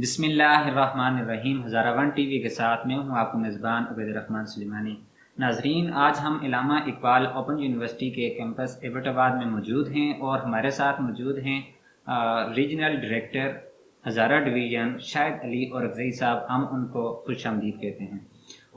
بسم اللہ الرحمن الرحیم۔ ہزارہ ون ٹی وی کے ساتھ میں ہوں آپ کو میزبان عبید الرحمن سلیمانی۔ ناظرین، آج ہم علامہ اقبال اوپن یونیورسٹی کے کیمپس ایبٹ آباد میں موجود ہیں اور ہمارے ساتھ موجود ہیں ریجنل ڈائریکٹر ہزارہ ڈویژن شاہد علی اورکزئی صاحب۔ ہم ان کو خوش آمدید کہتے ہیں،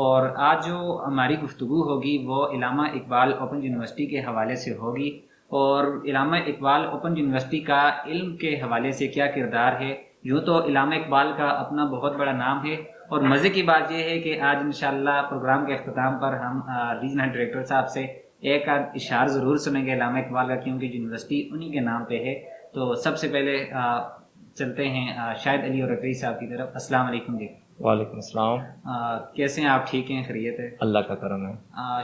اور آج جو ہماری گفتگو ہوگی وہ علامہ اقبال اوپن یونیورسٹی کے حوالے سے ہوگی، اور علامہ اقبال اوپن یونیورسٹی کا علم کے حوالے سے کیا کردار ہے۔ یوں تو علامہ اقبال کا اپنا بہت بڑا نام ہے، اور مزے کی بات یہ ہے کہ آج انشاءاللہ پروگرام کے اختتام پر ہم ریجنل ڈائریکٹر صاحب سے ایک اشعار ضرور سنیں گے علامہ اقبال کا، کیونکہ یونیورسٹی انہی کے نام پہ ہے۔ تو سب سے پہلے چلتے ہیں شاہد علی اورکزئی صاحب کی طرف۔ السلام علیکم جی۔ وعلیکم السلام۔ کیسے ہیں آپ؟ ٹھیک ہیں؟ خیریت ہے؟ اللہ کا کرم ہے۔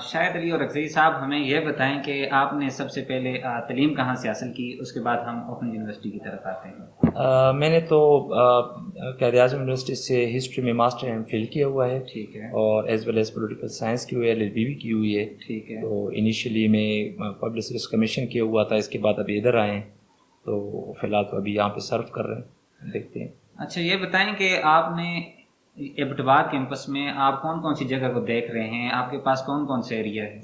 شاہد علی اورکزئی صاحب، ہمیں یہ بتائیں کہ آپ نے سب سے پہلے تعلیم کہاں سے حاصل کی، اس کے بعد ہم اوپن یونیورسٹی کی طرف آتے ہیں۔ میں نے تو قائد اعظم یونیورسٹی سے ہسٹری میں ماسٹر ایم فل کیا ہوا ہے، ٹھیک ہے، اور as well as political science کی ہوئی ہے، LLB بھی کی ہوئی ہے، ٹھیک ہے۔ تو انیشیلی میں پبلک سروس کمیشن کیا ہوا تھا، اس کے بعد ابھی ادھر آئے ہیں، تو فی الحال تو ابھی یہاں پہ سرو کر رہے ہیں، دیکھتے ہیں۔ اچھا، یہ بتائیں کہ آپ نے ایبٹ آباد کیمپس میں آپ کون کون سی جگہ کو دیکھ رہے ہیں؟ آپ کے پاس کون کون سے ایریا ہے؟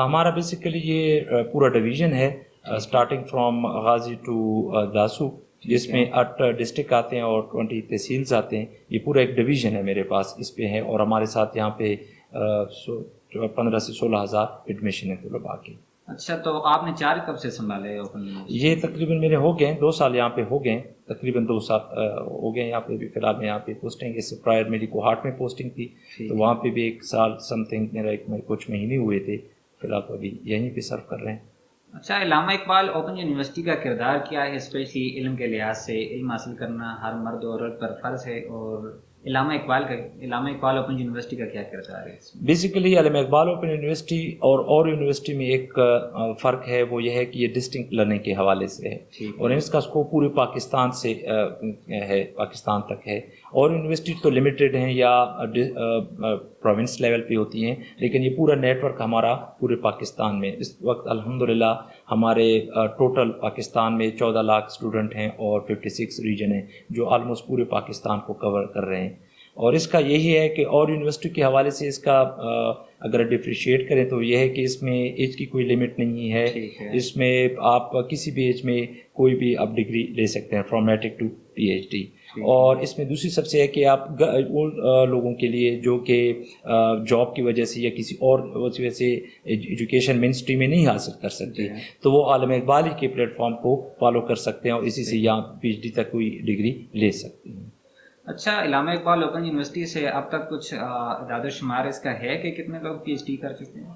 ہمارا بیسیکلی یہ پورا ڈویژن ہے، starting from Ghazi to Dasu, جس میں 8 ڈسٹرکٹ آتے ہیں اور 20 تحصیلز آتے ہیں۔ یہ پورا ایک ڈویژن ہے میرے پاس، اس پہ ہے، اور ہمارے ساتھ یہاں پہ 15 سے 16 ہزار ایڈمیشن ہے طلباء کی۔ اچھا، تو آپ نے 4 کب سے سنبھالے اوپن یونیورسٹی؟ یہ تقریباً میرے ہو گئے 2 سال یہاں پہ ہو گئے، تقریباً 2 سال ہو گئے یہاں پہ بھی۔ فی الحال میں یہاں پہ پوسٹنگ، اس سے پرائر میری کوہارٹ میں پوسٹنگ تھی، تو وہاں پہ بھی 1 سال سم تھنگ میرا کچھ مہینے ہوئے تھے۔ فی الحال تو ابھی یہیں پہ سرو کر رہے ہیں۔ اچھا، علامہ اقبال اوپن یونیورسٹی کا کردار کیا ہے، اسپیشلی علم کے لحاظ سے؟ علم حاصل کرنا ہر مرد و عورت پر فرض ہے، اور علامہ اقبال اوپن یونیورسٹی کا کیا کردار ہے اس میں؟ بیسیکلی علامہ اقبال اوپن یونیورسٹی اور یونیورسٹی میں ایک فرق ہے، وہ یہ ہے کہ یہ ڈسٹنکٹ لرننگ کے حوالے سے ہے، اور اس کا اسکوپ پورے پاکستان سے ہے، پاکستان تک ہے۔ اور یونیورسٹی تو لمیٹڈ ہیں یا پروونس لیول پہ ہوتی ہیں، لیکن یہ پورا نیٹ ورک ہمارا پورے پاکستان میں اس وقت الحمدللہ ہمارے ٹوٹل پاکستان میں 14 لاکھ اسٹوڈنٹ ہیں، اور 56 ریجن ہیں جو آلموسٹ پورے پاکستان کو کور کر رہے ہیں۔ اور اس کا یہی ہے کہ اور یونیورسٹی کے حوالے سے اس کا اگر ڈفریشیٹ کریں تو یہ ہے کہ اس میں ایج کی کوئی لمٹ نہیں ہے، اس میں آپ کسی بھی ایج میں کوئی بھی آپ ڈگری لے سکتے ہیں، فرام میٹرک ٹو PhD۔ اور اس میں دوسری سب سے ہے کہ آپ ان لوگوں کے لیے جو کہ جاب کی وجہ سے یا کسی اور وجہ سے ایجوکیشن مین اسٹریم میں نہیں حاصل کر سکتے، تو وہ عالم اقبال کے پلیٹ فارم کو فالو کر سکتے ہیں، اور اسی سے یہاں PhD تک کوئی ڈگری لے سکتے ہیں۔ اچھا، علامہ اقبال اوپن یونیورسٹی سے اب تک کچھ اعداد و شمار اس کا ہے کہ کتنے لوگ PhD کر چکے ہیں؟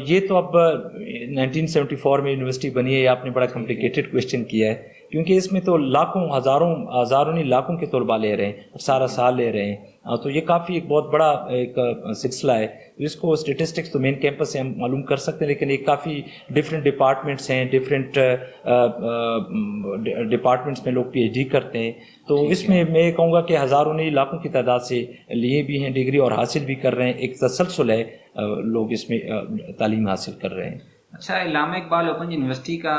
یہ تو اب 1974 میں یونیورسٹی بنی ہے، یہ آپ نے بڑا کمپلیکیٹڈ کوشچن کیا ہے، کیونکہ اس میں تو لاکھوں ہزاروں نہیں لاکھوں کے طلباء لے رہے ہیں، اور سارا سال لے رہے ہیں، تو یہ کافی ایک بہت بڑا ایک سلسلہ ہے۔ اس کو اسٹیٹسٹکس تو مین کیمپس سے ہم معلوم کر سکتے ہیں، لیکن یہ کافی ڈفرینٹ ڈپارٹمنٹس ہیں، ڈفرینٹ ڈپارٹمنٹس میں لوگ PhD کرتے ہیں، تو اس میں میں کہوں گا کہ ہزاروں نہیں لاکھوں کی تعداد سے لیے بھی ہیں ڈگری، اور حاصل بھی کر رہے ہیں، ایک تسلسل ہے، لوگ اس میں تعلیم حاصل کر رہے ہیں۔ اچھا، علامہ اقبال اوپن یونیورسٹی کا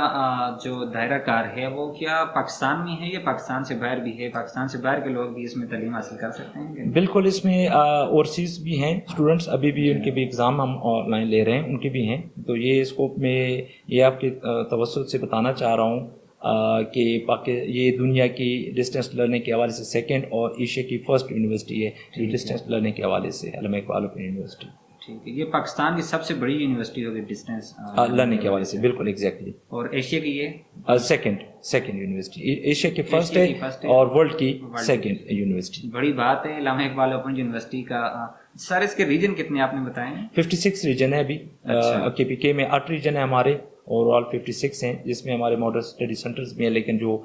جو دائرہ کار ہے وہ کیا پاکستان میں ہے یا پاکستان سے باہر بھی ہے؟ پاکستان سے باہر کے لوگ بھی اس میں تعلیم حاصل کر سکتے ہیں؟ بالکل، اس میں اوورسیز بھی ہیں اسٹوڈنٹس، ابھی بھی ان کے بھی ایگزام ہم آن لائن لے رہے ہیں، ان کے بھی ہیں، تو یہ اسکوپ میں یہ آپ کے توسط سے بتانا چاہ رہا ہوں کہ یہ دنیا کی ڈسٹینس لرننگ کے حوالے سے 2nd اور ایشیا کی 1st یونیورسٹی ہے جو ڈسٹینس لرننگ کے حوالے سے، علامہ اقبال اوپن یونیورسٹی۔ ٹھیک ہے، یہ پاکستان کی سب سے بڑی یونیورسٹی ہوگی ڈسٹینس لرننگ کے حوالے سے، بالکل ایگزیکٹلی۔ اور ایشیا کی یہ سیکنڈ یونیورسٹی، ایشیا کی 1st ہے اور ورلڈ کی 2nd یونیورسٹی۔ بڑی بات ہے علامہ اقبال اوپن یونیورسٹی کا۔ سر، اس کے ریجن کتنے آپ نے بتائے ہیں؟ 56 ریجن ہے ابھی، KPK میں 8 ریجن ہے ہمارے، اوور آل 56 ہیں، جس میں ہمارے ماڈل اسٹڈی سینٹرز بھی ہیں، لیکن جو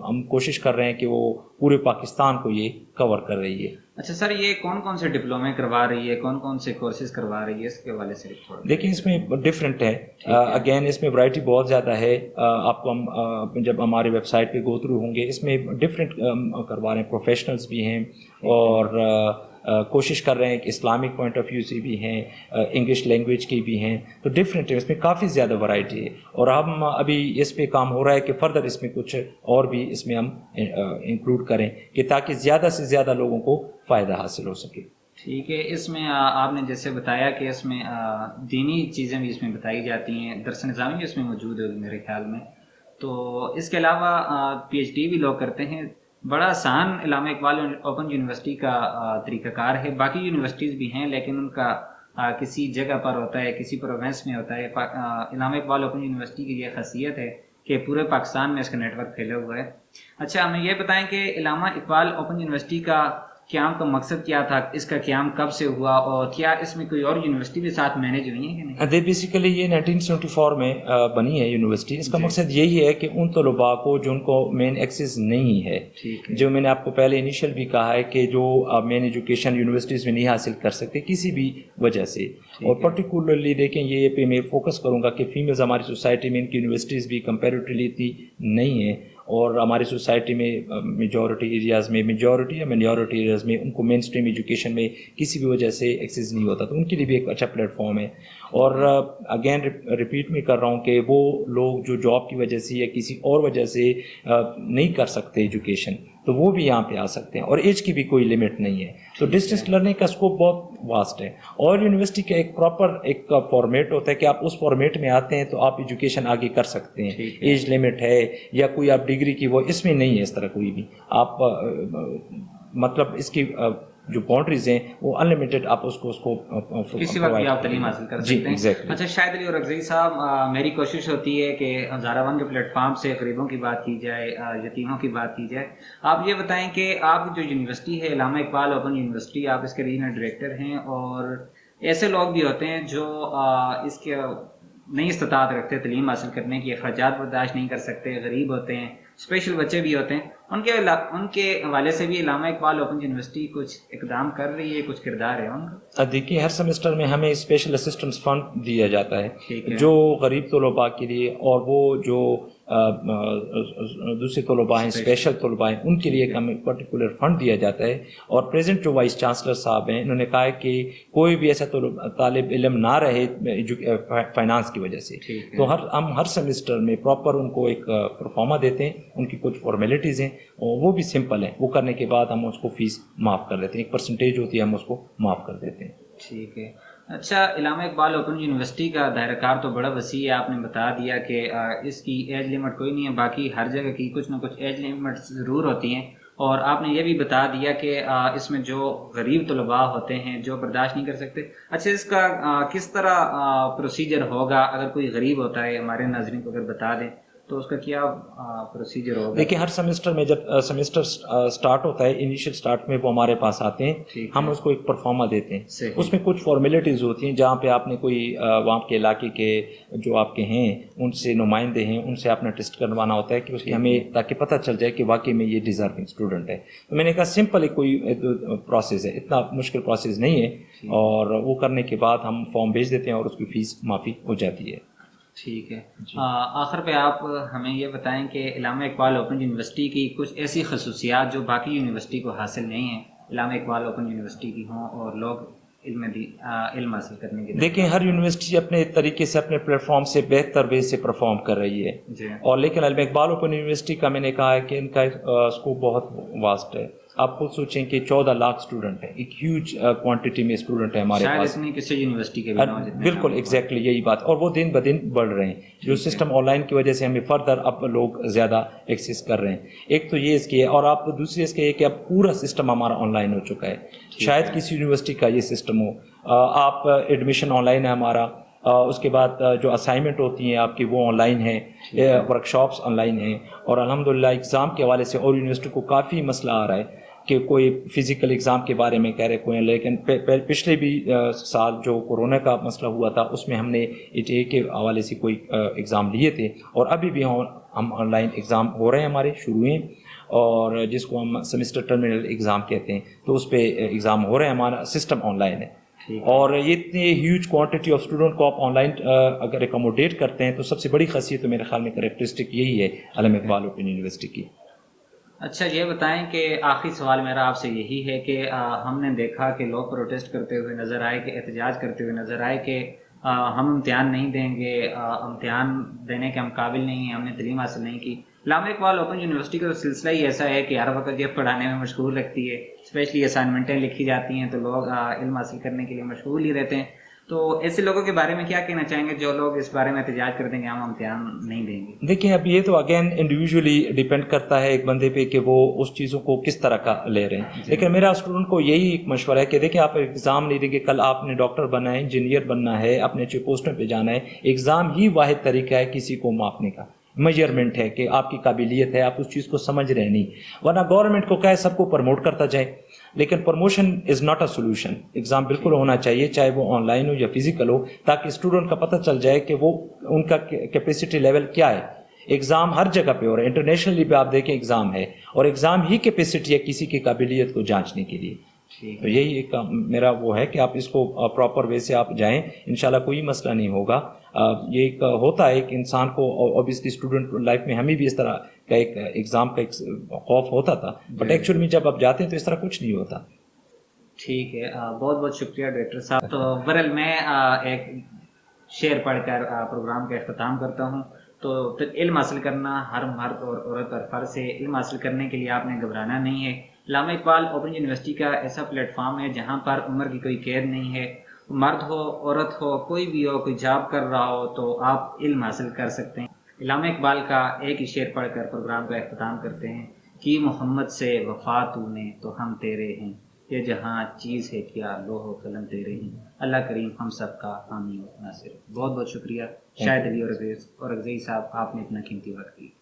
ہم کوشش کر رہے ہیں کہ وہ پورے پاکستان کو یہ کور کر رہی ہے۔ اچھا سر، یہ کون کون سے ڈپلومے کروا رہی ہے، کون کون سے کورسز کروا رہی ہے، اس کے حوالے سے دیکھیں، اس میں ڈفرینٹ ہے، اگین اس میں ورائٹی بہت زیادہ ہے، آپ کو ہم جب ہمارے ویب سائٹ پہ گو تھرو ہوں گے، اس میں ڈفرینٹ کروا رہے ہیں، پروفیشنلز بھی ہیں، اور کوشش کر رہے ہیں کہ اسلامک پوائنٹ آف ویو سے بھی ہیں, انگلش لینگویج کی بھی ہیں, تو ڈفرینٹ ہے, اس میں کافی زیادہ ورائٹی ہے, اور ہم ابھی اس پہ کام ہو رہا ہے کہ فردر اس میں کچھ اور بھی اس میں ہم انکلوڈ کریں کہ تاکہ زیادہ سے زیادہ لوگوں کو فائدہ حاصل ہو سکے. ٹھیک ہے. اس میں آپ نے جیسے بتایا کہ اس میں دینی چیزیں بھی اس میں بتائی جاتی ہیں, درس نظامی بھی اس میں موجود ہوگی میرے خیال میں. تو اس کے علاوہ پی ایچ ڈی بھی لوگ کرتے ہیں. بڑا آسان علامہ اقبال اوپن یونیورسٹی کا طریقہ کار ہے. باقی یونیورسٹیز بھی ہیں لیکن ان کا کسی جگہ پر ہوتا ہے, کسی پروونس میں ہوتا ہے. علامہ اقبال اوپن یونیورسٹی کی یہ خاصیت ہے کہ پورے پاکستان میں اس کا نیٹ ورک پھیلا ہوا ہے. اچھا, ہمیں یہ بتائیں کہ علامہ اقبال اوپن یونیورسٹی کا قیام کا مقصد کیا تھا, اس کا قیام کب سے ہوا, اور کیا اس میں کوئی اور یونیورسٹی بھی ساتھ مینیج ہوئی ہیں کہ نہیں؟ بیسیکلی یہ 1974 میں بنی ہے یونیورسٹی. اس کا مقصد یہی ہے کہ ان طلباء کو جن کو مین ایکسیس نہیں ہے, جو میں نے آپ کو پہلے انیشیل بھی کہا ہے کہ جو مین ایجوکیشن یونیورسٹیز میں نہیں حاصل کر سکتے کسی بھی وجہ سے, اور پرٹیکولرلی دیکھیں یہ پہ میں فوکس کروں گا کہ فیمیلز ہماری سوسائٹی میں ان کی یونیورسٹیز بھی کمپیریٹیولی اتنی نہیں ہیں, اور ہماری سوسائٹی میں میجورٹی ایریاز میں مینورٹی ایریاز میں ان کو مین اسٹریم ایجوکیشن میں کسی بھی وجہ سے ایکسیس نہیں ہوتا, تو ان کے لیے بھی ایک اچھا پلیٹ فارم ہے. اور اگین ریپیٹ میں کر رہا ہوں کہ وہ لوگ جو جاب کی وجہ سے یا کسی اور وجہ سے نہیں کر سکتے ایجوکیشن, تو وہ بھی یہاں پہ آ سکتے ہیں, اور ایج کی بھی کوئی لمٹ نہیں ہے. تو ڈسٹینس لرننگ کا اسکوپ بہت واسٹ ہے, اور یونیورسٹی کا ایک پراپر ایک فارمیٹ ہوتا ہے کہ آپ اس فارمیٹ میں آتے ہیں تو آپ ایجوکیشن آگے کر سکتے ہیں. ایج لمٹ ہے یا کوئی آپ ڈگری کی, وہ اس میں نہیں ہے اس طرح کوئی بھی. آپ مطلب اس کی جو باؤنڈریز ہیں وہ انلمیٹڈ, آپ اس کو کسی وقت بھی آپ تعلیم حاصل کر سکتے ہیں. exactly. اچھا, شاہد علی اور رضوی صاحب, میری کوشش ہوتی ہے کہ ہزارہ ون کے پلیٹ فارم سے غریبوں کی بات کی جائے, یتیموں کی بات کی جائے. آپ یہ بتائیں کہ آپ جو یونیورسٹی ہے علامہ اقبال اوپن یونیورسٹی, آپ اس کے ریجنل ڈائریکٹر ہیں, اور ایسے لوگ بھی ہوتے ہیں جو اس کے نہیں استطاعت رکھتے تعلیم حاصل کرنے کی, اخراجات برداشت نہیں کر سکتے, غریب ہوتے ہیں, اسپیشل بچے بھی ہوتے ہیں. ان کے حوالے سے بھی علامہ اقبال اوپن یونیورسٹی کچھ اقدام کر رہی ہے, کچھ کردار ہے ان کا؟ دیکھیے, ہر سیمسٹر میں ہمیں اسپیشل اسسٹنس فنڈ دیا جاتا ہے جو غریب طلباء کے لیے, اور وہ جو دوسرے طلباء ہیں, اسپیشل طلباء ہیں, ان کے لیے ایک ہمیں پرٹیکولر فنڈ دیا جاتا ہے. اور پریزنٹ جو وائس چانسلر صاحب ہیں, انہوں نے کہا ہے کہ کوئی بھی ایسا طالب علم نہ رہے فائنانس کی وجہ سے, تو ہم ہر سیمسٹر میں پراپر ان کو ایک پرفارما دیتے ہیں. ان کی کچھ فارمیلٹیز ہیں, اور وہ بھی سمپل ہیں, وہ کرنے کے بعد ہم اس کو فیس معاف کر دیتے ہیں, ایک پرسنٹیج ہوتی ہے, ہم اس کو معاف کر دیتے ہیں. ٹھیک ہے. اچھا, علامہ اقبال اوپن یونیورسٹی کا دائرہ کار تو بڑا وسیع ہے. آپ نے بتا دیا کہ اس کی ایج لمٹ کوئی نہیں ہے, باقی ہر جگہ کی کچھ نہ کچھ ایج لمٹ ضرور ہوتی ہیں. اور آپ نے یہ بھی بتا دیا کہ اس میں جو غریب طلباء ہوتے ہیں جو برداشت نہیں کر سکتے. اچھا, اس کا کس طرح پروسیجر ہوگا؟ اگر کوئی غریب ہوتا ہے, ہمارے ناظرین کو اگر بتا دیں تو اس کا کیا پروسیجر ہوگا؟ دیکھیں, ہر سیمسٹر میں جب سیمسٹر سٹارٹ ہوتا ہے, انیشیل سٹارٹ میں وہ ہمارے پاس آتے ہیں, ہم اس کو ایک پرفارما دیتے ہیں. اس میں کچھ فارمیلٹیز ہوتی ہیں, جہاں پہ آپ نے کوئی وہاں کے علاقے کے جو آپ کے ہیں ان سے نمائندے ہیں, ان سے آپ نے ٹیسٹ کروانا ہوتا ہے کہ اس کی ہمیں تاکہ پتہ چل جائے کہ واقعی میں یہ ڈیزرونگ اسٹوڈنٹ ہے. تو میں نے کہا سمپل ایک کوئی پروسیس ہے, اتنا مشکل پروسیس نہیں ہے, اور وہ کرنے کے بعد ہم فارم بھیج دیتے ہیں اور اس کی فیس معافی ہو جاتی ہے. ٹھیک ہے. آخر پہ آپ ہمیں یہ بتائیں کہ علامہ اقبال اوپن یونیورسٹی کی کچھ ایسی خصوصیات جو باقی یونیورسٹی کو حاصل نہیں ہیں, علامہ اقبال اوپن یونیورسٹی کی ہوں, اور لوگ علم حاصل کرنے کے. دیکھیں, ہر یونیورسٹی اپنے طریقے سے اپنے پلیٹ فارم سے بہتر وے سے پرفارم کر رہی ہے, اور لیکن علامہ اقبال اوپن یونیورسٹی کا میں نے کہا ہے کہ ان کا اسکوپ بہت واسٹ ہے. آپ خود سوچیں کہ 14 لاکھ اسٹوڈنٹ ہیں, ایک ہیوج کوانٹٹی میں اسٹوڈنٹ ہیں ہمارے پاس. کسی یونیورسٹی کے بالکل ایگزیکٹلی یہی بات, اور وہ دن بدن بڑھ رہے ہیں. جو سسٹم آن لائن کی وجہ سے ہمیں فردر اب لوگ زیادہ ایکسیس کر رہے ہیں. ایک تو یہ اس کی ہے, اور آپ دوسری اس کے ہے کہ اب پورا سسٹم ہمارا آن لائن ہو چکا ہے. شاید کسی یونیورسٹی کا یہ سسٹم ہو. آپ ایڈمیشن آن لائن ہے ہمارا, اس کے بعد جو اسائنمنٹ ہوتی ہیں آپ کی وہ آن لائن ہیں, ورک شاپس آن لائن ہیں, اور الحمدللہ ایگزام کے حوالے سے اور یونیورسٹی کو کافی مسئلہ آ رہا ہے کہ کوئی فزیکل ایگزام کے بارے میں کہہ رہے کوئی, لیکن پچھلے بھی سال جو کورونا کا مسئلہ ہوا تھا اس میں ہم نے ETA کے حوالے سے کوئی ایگزام لیے تھے, اور ابھی بھی ہم آن لائن ایگزام ہو رہے ہیں ہمارے شروع ہیں, اور جس کو ہم سیمسٹر ٹرمینل ایگزام کہتے ہیں, تو اس پہ ایگزام ہو رہے ہیں. ہمارا سسٹم آن لائن ہے, اور یہ اتنی ہیوج کوانٹٹی آف اسٹوڈنٹ کو آپ آن لائن اگر اکوموڈیٹ کرتے ہیں تو سب سے بڑی خاصیت تو میرے خیال میں کریکٹرسٹک یہی ہے علامہ اقبال اوپن یونیورسٹی کی. اچھا یہ بتائیں کہ آخری سوال میرا آپ سے یہی ہے کہ ہم نے دیکھا کہ لوگ پروٹیسٹ کرتے ہوئے نظر آئے، کہ احتجاج کرتے ہوئے نظر آئے کہ ہم امتحان نہیں دیں گے، امتحان دینے کے ہم قابل نہیں ہیں، ہم نے تعلیم حاصل نہیں کی۔ علامہ اقبال اوپن یونیورسٹی کا تو سلسلہ ہی ایسا ہے کہ ہر وقت یہ پڑھانے میں مشغول رکھتی ہے، اسپیشلی اسائنمنٹیں لکھی جاتی ہیں تو لوگ علم حاصل کرنے کے لیے مشغول ہی رہتے ہیں۔ تو ایسے لوگوں کے بارے میں کیا کہنا چاہیں گے جو لوگ اس بارے میں احتجاج کرتے ہیں کہ ہم امتحان نہیں دیں گے؟ دیکھیں اب یہ تو اگین انڈیویجولی ڈیپینڈ کرتا ہے ایک بندے پہ کہ وہ اس چیزوں کو کس طرح کا لے رہے ہیں، لیکن میرا اسٹوڈنٹ کو یہی ایک مشورہ ہے کہ دیکھیں آپ ایگزام نہیں دیں گے، کل آپ نے ڈاکٹر بننا ہے، انجینئر بننا ہے، اپنے اچھے پوسٹوں پہ جانا ہے، ایگزام ہی واحد طریقہ ہے کسی کو ماپنے کا، میجرمنٹ ہے کہ آپ کی قابلیت ہے، آپ اس چیز کو سمجھ رہے نہیں، ورنہ گورنمنٹ کو کہے سب کو پروموٹ کرتا جائے، لیکن promotion is not a solution. Exam بالکل ہونا چاہیے، چاہے وہ آن لائن ہو یا فزیکل ہو، تاکہ اسٹوڈنٹ کا پتہ چل جائے کہ وہ ان کا کیپیسٹی لیول کیا ہے۔ ایگزام ہر جگہ پہ ہو رہا ہے، انٹرنیشنلی بھی آپ دیکھیں ایگزام ہے، اور ایگزام ہی کیپیسٹی ہے کسی کی قابلیت کو جانچنے کے لیے۔ تو یہی ایک میرا وہ ہے کہ آپ اس کو پراپر وے سے آپ جائیں، انشاءاللہ کوئی مسئلہ نہیں ہوگا۔ یہ ایک ہوتا ہے ایک انسان کو، اوبیسلی اسٹوڈنٹ لائف میں ہمیں بھی اس طرح کا ایک ایگزام کا ایک خوف ہوتا تھا، بٹ ایکچوئل میں جب آپ جاتے ہیں تو اس طرح کچھ نہیں ہوتا۔ ٹھیک ہے، بہت بہت شکریہ ڈائریکٹر صاحب۔ تو برل میں ایک شعر پڑھ کر پروگرام کا اختتام کرتا ہوں۔ تو علم حاصل کرنا ہر مرد اور عورت پر فرض ہے، علم حاصل کرنے کے لیے آپ نے گھبرانا نہیں ہے۔ علامہ اقبال اوپن یونیورسٹی کا ایسا پلیٹ فارم ہے جہاں پر عمر کی کوئی قید نہیں ہے، مرد ہو عورت ہو کوئی بھی ہو، کوئی جاب کر رہا ہو تو آپ علم حاصل کر سکتے ہیں۔ علامہ اقبال کا ایک ہی شعر پڑھ کر پروگرام کا اختتام کرتے ہیں کہ محمد سے وفا تو نے تو ہم تیرے ہیں، یہ جہاں چیز ہے کیا لوح و قلم تیرے ہیں، اللہ کریم ہم سب کا حامی و ناصر۔ بہت بہت شکریہ شاہد علی اور عزیز صاحب، آپ نے اتنا قیمتی وقت دیا۔